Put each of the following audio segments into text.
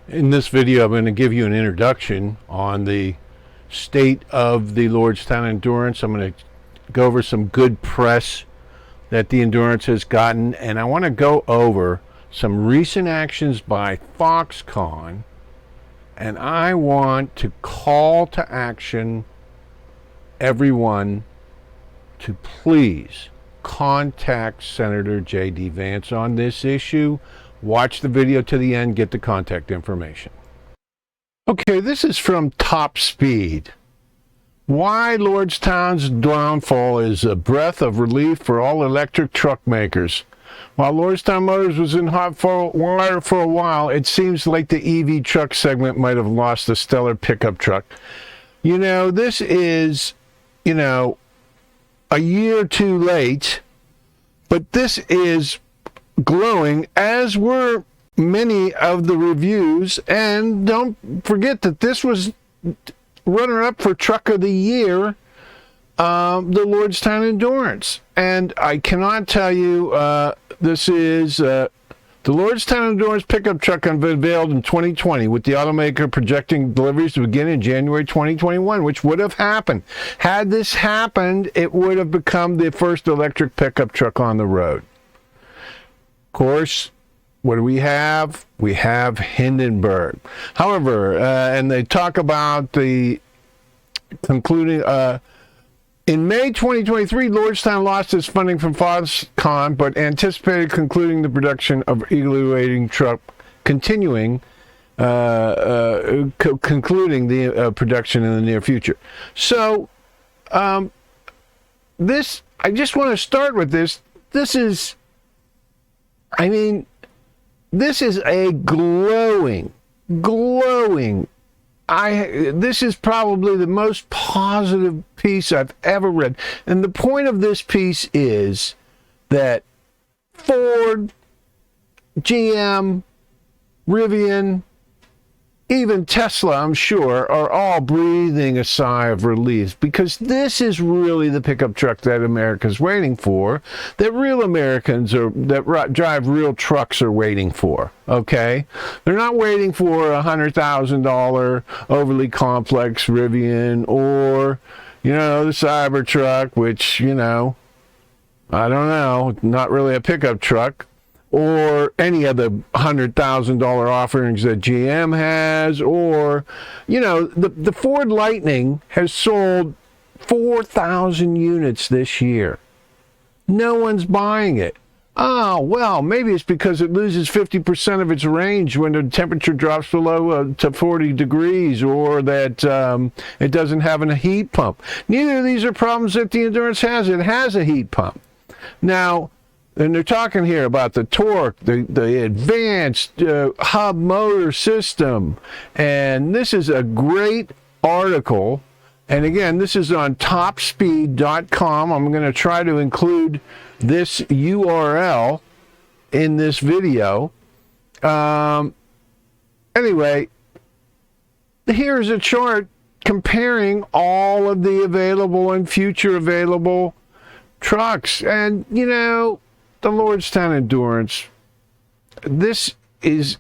In this video, I'm going to give you an introduction on the state of the Lordstown Endurance. I'm going to go over some good press that the Endurance has gotten, and I want to go over some recent actions by Foxconn, and I want to call to action everyone to please contact Senator JD Vance on this issue. Watch the video to the end, get the contact information. Okay, this is from Top Speed. Why Lordstown's downfall is a breath of relief for all electric truck makers. While Lordstown Motors was in hot water for a while, it seems like the EV truck segment might have lost a stellar pickup truck. You know, this is, a year too late, but this is glowing, as were many of the reviews. And don't forget that this was runner-up for Truck of the Year, the Lordstown Endurance. And I cannot tell you, this is the Lordstown Endurance pickup truck unveiled in 2020, with the automaker projecting deliveries to begin in January 2021, which would have happened. Had this happened, it would have become the first electric pickup truck on the road. Of course, what do we have? We have Hindenburg. However, and they talk about the concluding, in May 2023, Lordstown lost its funding from Foxconns, but anticipated concluding the production of evaluating truck, concluding the production in the near future. So, this, I just want to start with this. This is a glowing, this is probably the most positive piece I've ever read. And the point of this piece is that Ford, GM, Rivian, even Tesla, I'm sure, are all breathing a sigh of relief, because this is really the pickup truck that America's waiting for, that real Americans that drive real trucks are waiting for, okay? They're not waiting for a $100,000 overly complex Rivian or, the Cybertruck, which, I don't know, not really a pickup truck, or any of the $100,000 offerings that GM has, or, the Ford Lightning has sold 4,000 units this year. No one's buying it. Oh, well, maybe it's because it loses 50% of its range when the temperature drops below to 40 degrees, or that it doesn't have a heat pump. Neither of these are problems that the Endurance has. It has a heat pump. Now, and they're talking here about the torque, the advanced hub motor system. And this is a great article. And again, this is on topspeed.com. I'm going to try to include this URL in this video. Anyway, here's a chart comparing all of the available and future available trucks. And, the Lordstown Endurance, this is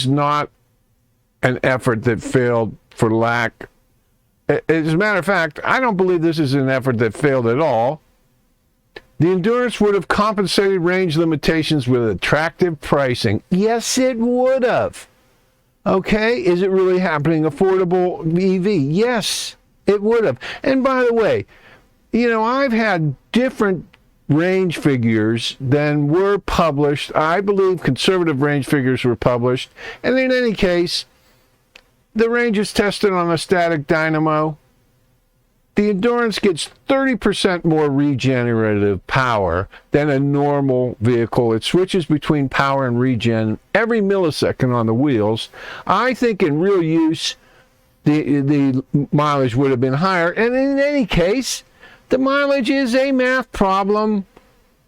not an effort that failed for lack. As a matter of fact, I don't believe this is an effort that failed at all. The Endurance would have compensated range limitations with attractive pricing. Yes, it would have. Okay, is it really happening? Affordable EV? Yes, it would have. And by the way, I've had different range figures than were published. I believe conservative range figures were published. And in any case, the range is tested on a static dynamo. The Endurance gets 30% more regenerative power than a normal vehicle. It switches between power and regen every millisecond on the wheels. I think in real use, the mileage would have been higher. And in any case, the mileage is a math problem.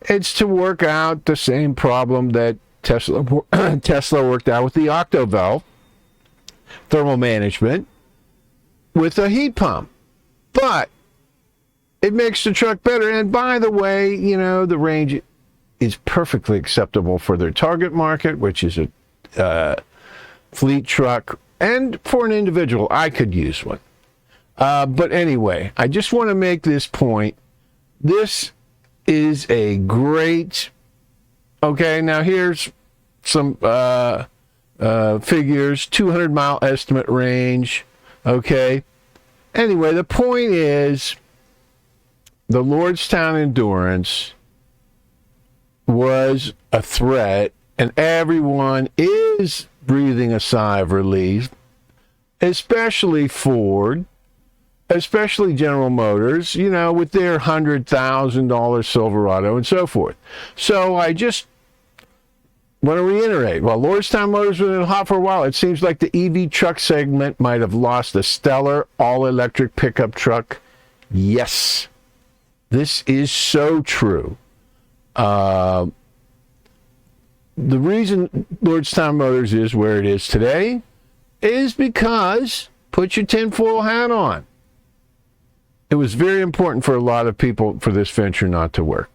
It's to work out the same problem that Tesla worked out with the octo-valve thermal management with a heat pump. But it makes the truck better. And by the way, the range is perfectly acceptable for their target market, which is a fleet truck, and for an individual, I could use one. But anyway, I just want to make this point. This is a great, okay, now here's some figures, 200-mile estimate range, okay. Anyway, the point is, the Lordstown Endurance was a threat, and everyone is breathing a sigh of relief, especially Ford, especially General Motors, you know, with their $100,000 Silverado and so forth. So I just want to reiterate, while Lordstown Motors was in hot for a while, it seems like the EV truck segment might have lost a stellar all-electric pickup truck. Yes, this is so true. The reason Lordstown Motors is where it is today is because, put your tinfoil hat on, it was very important for a lot of people for this venture not to work.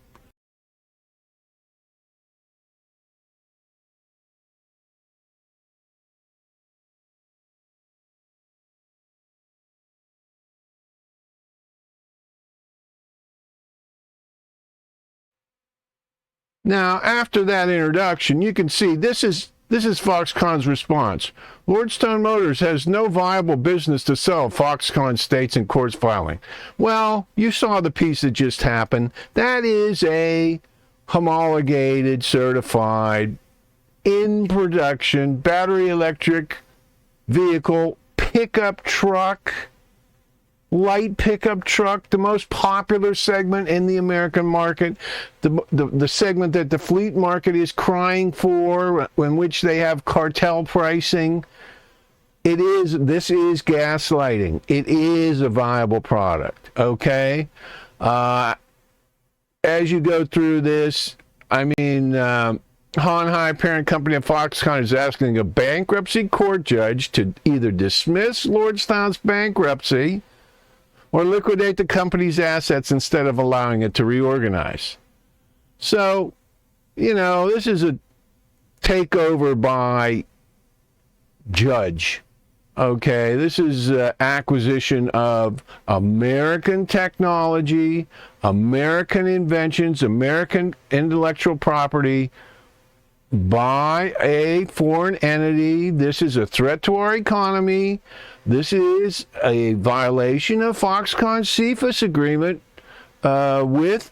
Now, after that introduction, you can see this is Foxconns' response. Lordstown Motors has no viable business to sell, Foxconns states in court's filing. Well, you saw the piece that just happened. That is a homologated, certified, in production, battery electric vehicle, pickup truck, light pickup truck, the most popular segment in the American market, the segment that the fleet market is crying for, in which they have cartel pricing. This is gaslighting. It is a viable product, okay? As you go through this, I mean, Hanhai, parent company of Foxconn, is asking a bankruptcy court judge to either dismiss Lordstown's bankruptcy or liquidate the company's assets instead of allowing it to reorganize. So, you know, this is a takeover by judge. Okay, this is acquisition of American technology, American inventions, American intellectual property by a foreign entity. This is a threat to our economy. This is a violation of Foxconn's CFIUS agreement with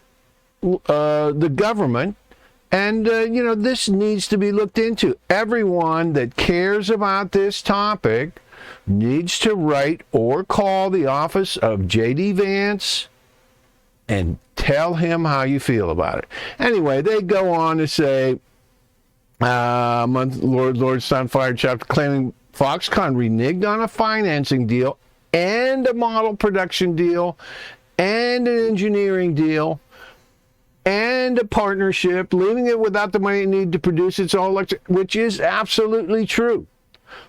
the government. And, you know, this needs to be looked into. Everyone that cares about this topic needs to write or call the office of JD Vance and tell him how you feel about it. Anyway, they go on to say, Lordstown fired chapter claiming Foxconn reneged on a financing deal and a model production deal and an engineering deal and a partnership, leaving it without the money it needed to produce its own electric, which is absolutely true.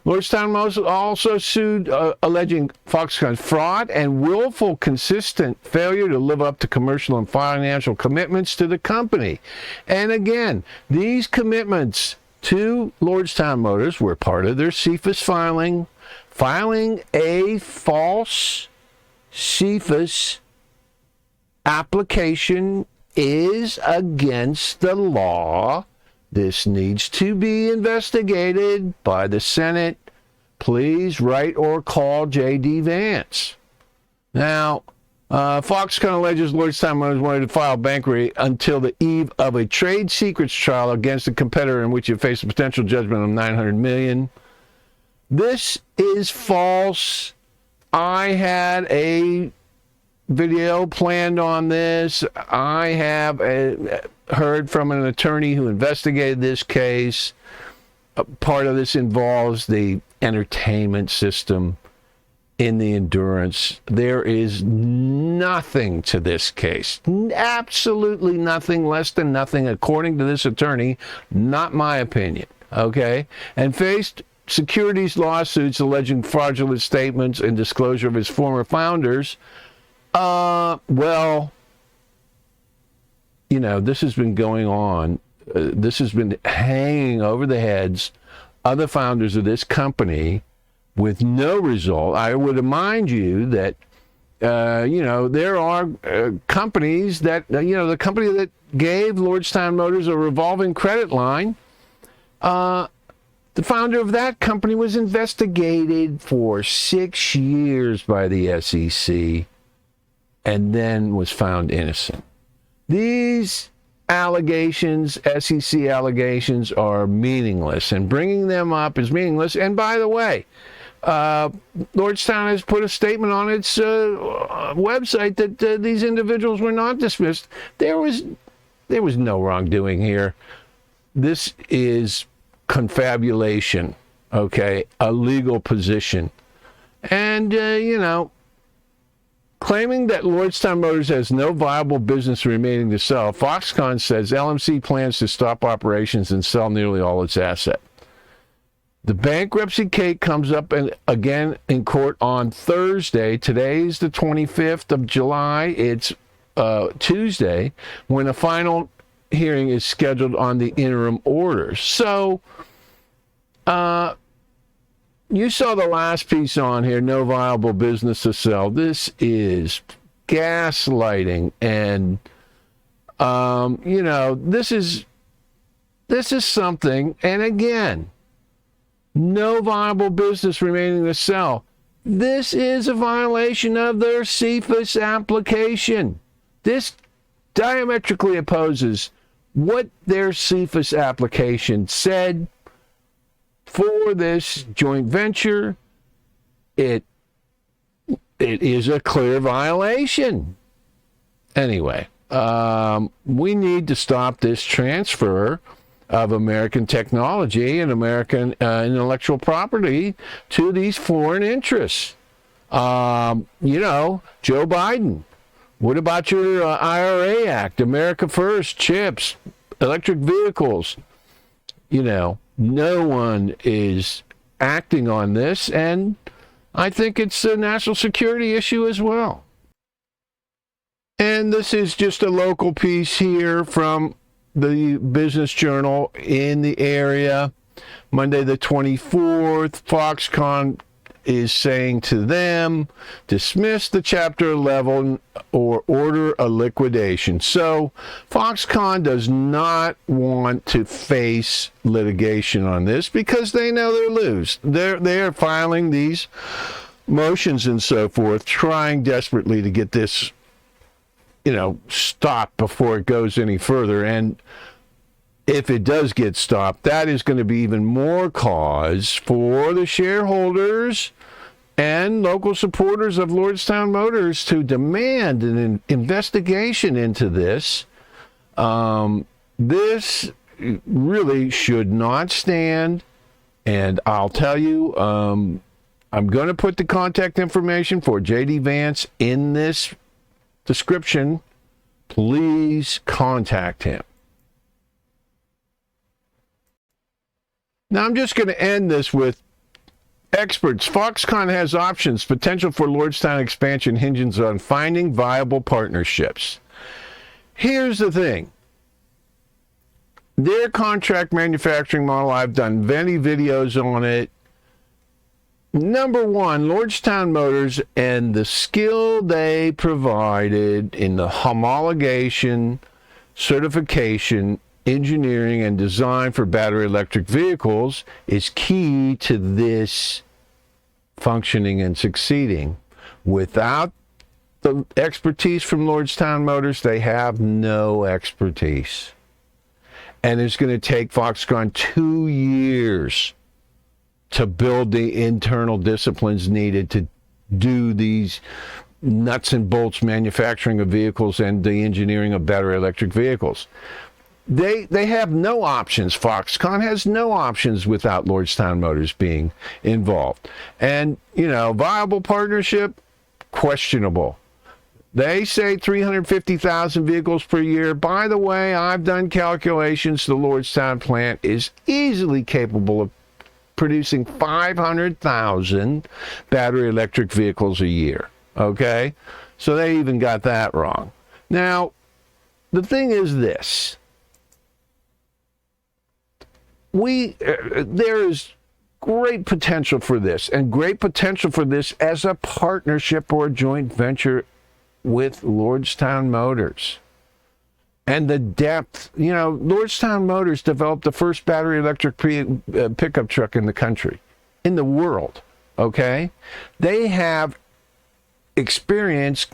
Lordstown Motors also sued, alleging Foxconn's fraud and willful, consistent failure to live up to commercial and financial commitments to the company. And again, these commitments to Lordstown Motors were part of their CFIUS filing. Filing a false CFIUS application is against the law. This needs to be investigated by the Senate. Please write or call JD Vance. Now, Foxconn alleges Lordstown Motors wanted to file bankruptcy until the eve of a trade secrets trial against a competitor in which it faced a potential judgment of $900 million. This is false. I had a video planned on this. I have heard from an attorney who investigated this case. Part of this involves the entertainment system in the Endurance. There is nothing to this case. Absolutely nothing, less than nothing, according to this attorney. Not my opinion, okay? And faced securities lawsuits alleging fraudulent statements and disclosure of his former founders. Well, you know, this has been going on. This has been hanging over the heads other founders of this company with no result. I would remind you that, there are companies that, the company that gave Lordstown Motors a revolving credit line, the founder of that company was investigated for 6 years by the SEC and then was found innocent. These allegations, SEC allegations, are meaningless, and bringing them up is meaningless. And by the way, Lordstown has put a statement on its website that these individuals were not dismissed. There was no wrongdoing here. This is confabulation, okay, a legal position. And, claiming that Lordstown Motors has no viable business remaining to sell, Foxconns says LMC plans to stop operations and sell nearly all its assets. The bankruptcy case comes up again in court on Thursday. Today's the 25th of July. It's Tuesday when a final hearing is scheduled on the interim orders. So, you saw the last piece on here, no viable business to sell. This is gaslighting, and this is something. And again, no viable business remaining to sell. This is a violation of their CFIUS application. This diametrically opposes what their CFIUS application said for this joint venture. It is a clear violation. Anyway, we need to stop this transfer of American technology and American intellectual property to these foreign interests. Joe Biden, what about your IRA Act, America First, chips, electric vehicles? No one is acting on this, and I think it's a national security issue as well. And this is just a local piece here from the Business Journal in the area. Monday the 24th, Foxconn is saying to them, dismiss the Chapter 11 or order a liquidation. So Foxconn does not want to face litigation on this because they know they'll lose. They're filing these motions and so forth, trying desperately to get this, stopped before it goes any further. And if it does get stopped, that is going to be even more cause for the shareholders and local supporters of Lordstown Motors to demand an investigation into this. This really should not stand. And I'll tell you, I'm going to put the contact information for JD Vance in this description. Please contact him. Now, I'm just going to end this with experts. Foxconn has options. Potential for Lordstown expansion hinges on finding viable partnerships. Here's the thing. Their contract manufacturing model, I've done many videos on it. Number one, Lordstown Motors and the skill they provided in the homologation, certification, engineering, and design for battery electric vehicles is key to this functioning and succeeding. Without the expertise from Lordstown Motors, they have no expertise. And it's going to take Foxconn 2 years to build the internal disciplines needed to do these nuts and bolts manufacturing of vehicles and the engineering of battery electric vehicles. They have no options. Foxconn has no options without Lordstown Motors being involved. And, viable partnership, questionable. They say 350,000 vehicles per year. By the way, I've done calculations. The Lordstown plant is easily capable of producing 500,000 battery electric vehicles a year. Okay? So they even got that wrong. Now, the thing is this. there is great potential for this, and great potential for this as a partnership or a joint venture with Lordstown Motors. And the depth, Lordstown Motors developed the first battery electric pickup truck in the country, in the world, okay? They have experience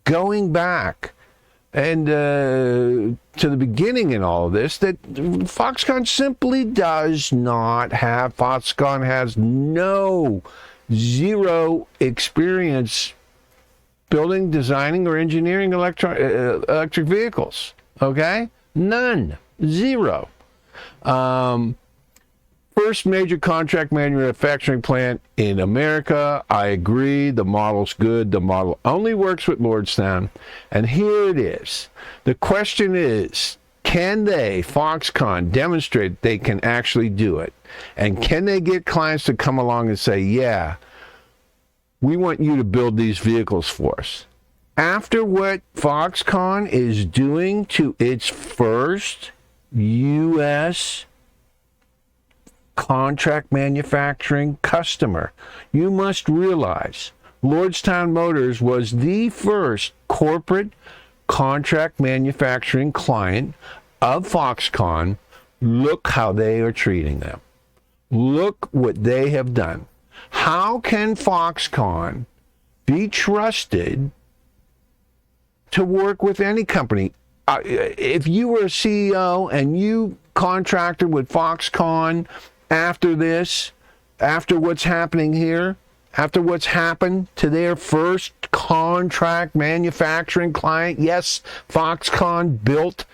going back and to the beginning in all of this that Foxconn simply does not have. Foxconn has zero experience building, designing, or engineering electric vehicles. Okay? None. Zero. First major contract manufacturing plant in America. I agree. The model's good. The model only works with Lordstown. And here it is. The question is, can they, Foxconn, demonstrate they can actually do it? And can they get clients to come along and say, yeah, we want you to build these vehicles for us? After what Foxconn is doing to its first U.S. contract manufacturing customer, you must realize Lordstown Motors was the first corporate contract manufacturing client of Foxconn. Look how they are treating them. Look what they have done. How can Foxconn be trusted to work with any company? If you were a CEO and you contracted with Foxconn after this, after what's happening here, after what's happened to their first contract manufacturing client, yes, Foxconn built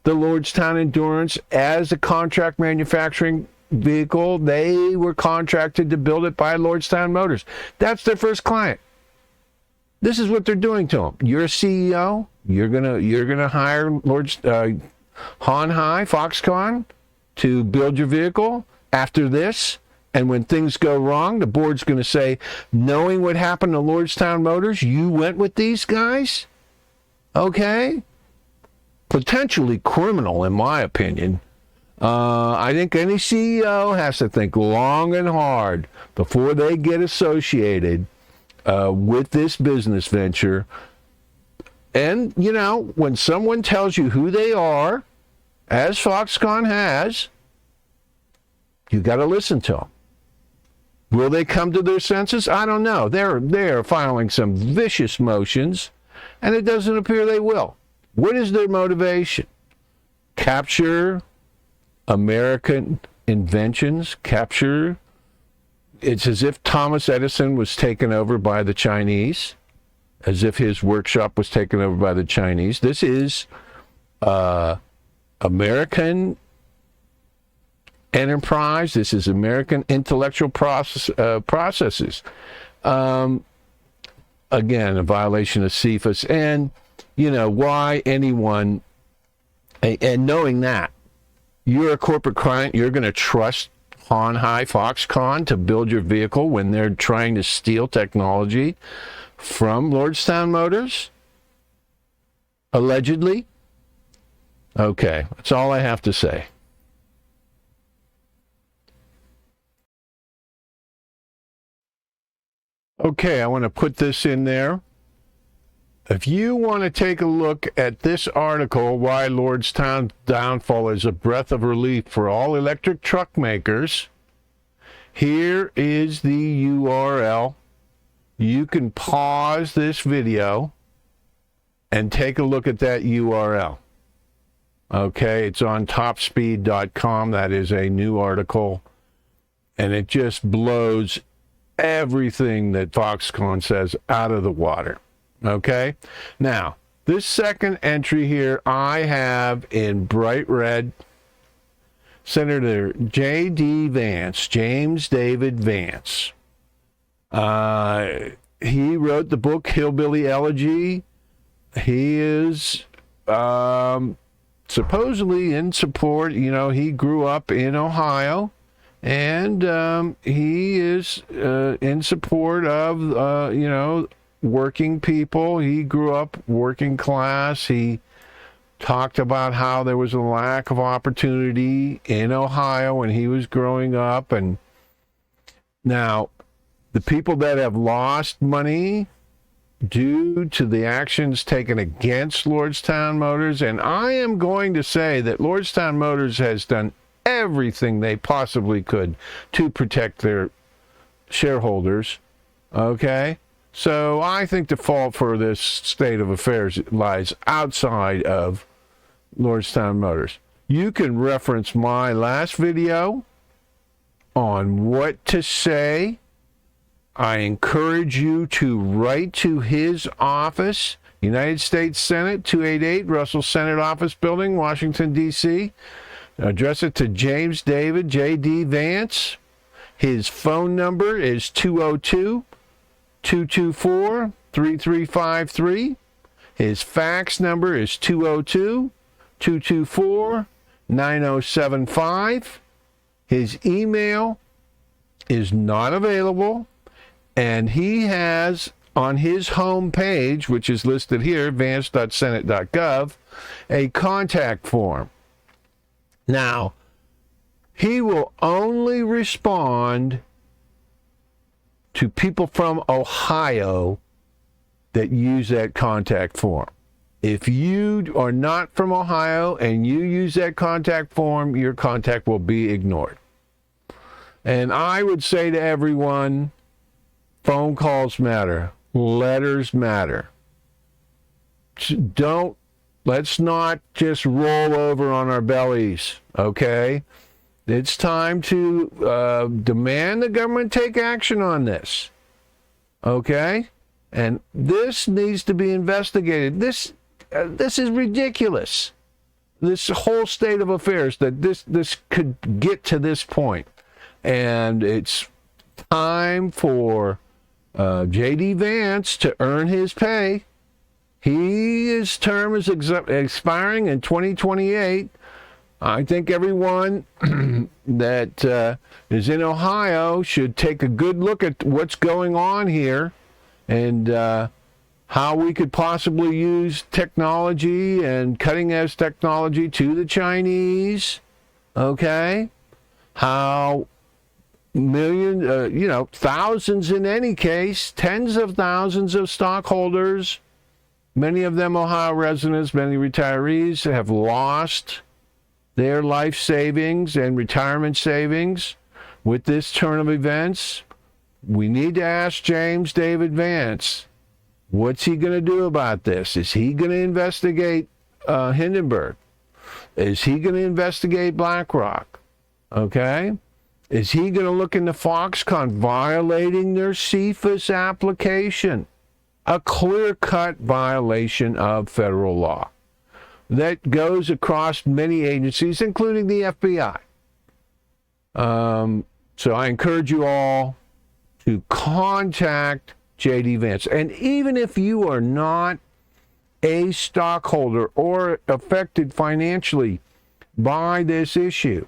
the Lordstown Endurance as a contract manufacturing vehicle. They were contracted to build it by Lordstown Motors. That's their first client. This is what they're doing to them. You're a CEO. You're gonna hire Foxconn to build your vehicle after this. And when things go wrong, the board's going to say, knowing what happened to Lordstown Motors, you went with these guys? Okay? Potentially criminal, in my opinion. I think any CEO has to think long and hard before they get associated with this business venture. And, when someone tells you who they are, as Foxconn has, you got to listen to them. Will they come to their senses? I don't know. They're filing some vicious motions, and it doesn't appear they will. What is their motivation? Capture American inventions? Capture? It's as if Thomas Edison was taken over by the Chinese, as if his workshop was taken over by the Chinese. This is American enterprise. This is American intellectual processes. Again, a violation of CFIUS. And, why anyone, and knowing that, you're a corporate client, you're going to trust Foxconn to build your vehicle when they're trying to steal technology from Lordstown Motors? Allegedly? Okay, that's all I have to say. Okay, I want to put this in there. If you want to take a look at this article, Why Lordstown Downfall is a Breath of Relief for All Electric Truck Makers, here is the URL. You can pause this video and take a look at that URL. Okay, it's on topspeed.com. That is a new article, and it just blows everything that Foxconn says out of the water. Okay? Now, this second entry here I have in bright red. Senator JD Vance, James David Vance. He wrote the book Hillbilly Elegy. He is supposedly in support. He grew up in Ohio. And he is in support of, working people. He grew up working class. He talked about how there was a lack of opportunity in Ohio when he was growing up. And now, the people that have lost money due to the actions taken against Lordstown Motors, and I am going to say that Lordstown Motors has done everything they possibly could to protect their shareholders, okay? So I think the fault for this state of affairs lies outside of Lordstown Motors. You can reference my last video on what to say. I encourage you to write to his office, United States Senate, 288 Russell Senate Office Building, Washington, D.C. Address it to James David, JD Vance. His phone number is 202-224-3353. His fax number is 202-224-9075. His email is not available, and he has on his home page, which is listed here, vance.senate.gov, a contact form. Now, he will only respond to people from Ohio that use that contact form. If you are not from Ohio and you use that contact form, your contact will be ignored. And I would say to everyone, phone calls matter, letters matter. Let's not just roll over on our bellies, okay? It's time to demand the government take action on this, okay? And this needs to be investigated. This is ridiculous. This whole state of affairs, that this could get to this point. And it's time for JD Vance to earn his pay. His term is expiring in 2028. I think everyone that is in Ohio should take a good look at what's going on here and how we could possibly use technology and cutting-edge technology to the Chinese, okay? How thousands in any case, tens of thousands of stockholders, many of them Ohio residents, many retirees, have lost their life savings and retirement savings with this turn of events. We need to ask James David Vance, what's he going to do about this? Is he going to investigate Hindenburg? Is he going to investigate BlackRock? Okay? Is he going to look into Foxconn violating their CFIUS application? A clear-cut violation of federal law that goes across many agencies, including the FBI. So I encourage you all to contact JD Vance. And even if you are not a stockholder or affected financially by this issue,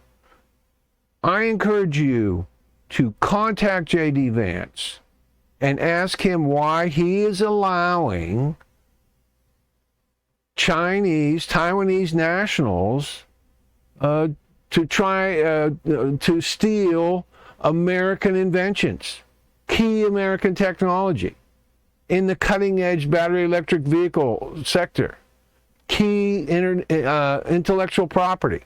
I encourage you to contact JD Vance and ask him why he is allowing Taiwanese nationals to try to steal American inventions, key American technology in the cutting-edge battery electric vehicle sector, key intellectual property.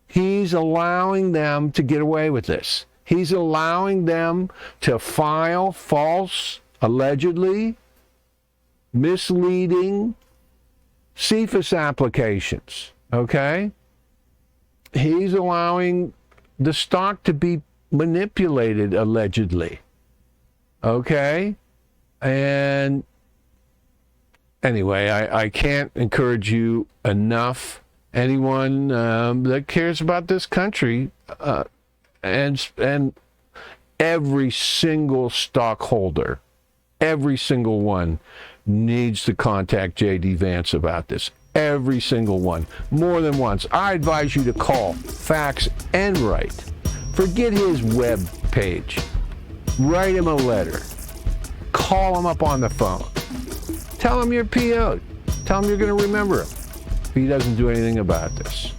He's allowing them to get away with this. He's allowing them to file false, allegedly misleading CFIUS applications, okay? He's allowing the stock to be manipulated, allegedly, okay? And anyway, I can't encourage you enough. Anyone that cares about this country, and every single stockholder, every single one, needs to contact JD Vance about this. Every single one, more than once. I advise you to call, fax, and write. Forget his web page. Write him a letter. Call him up on the phone. Tell him you're PO'd. Tell him you're going to remember him. if he doesn't do anything about this.